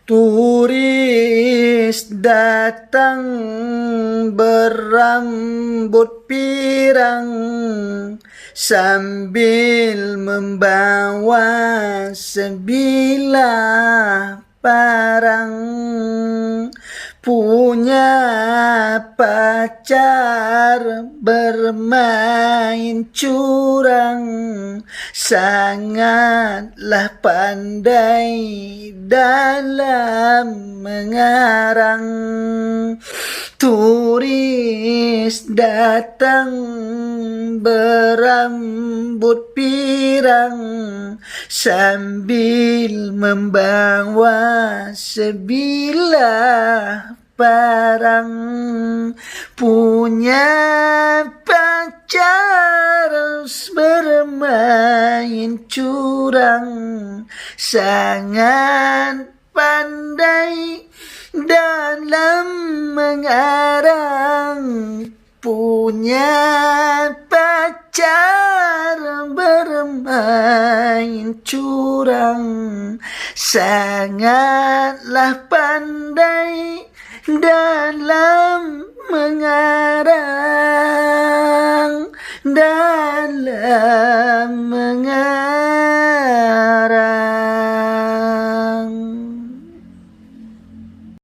Turis datang berambut pirang sambil membawa sebilah parang. Punya pacar bermain curang, sangatlah pandai dalam mengarang. Turis datang berambut pirang sambil membawa sebilah parang. Punya pacar bermain curang, sangat pandai dalam mengarang. Punya pacar bermain curang, sangatlah pandai dalam mengarang, dalam mengarang.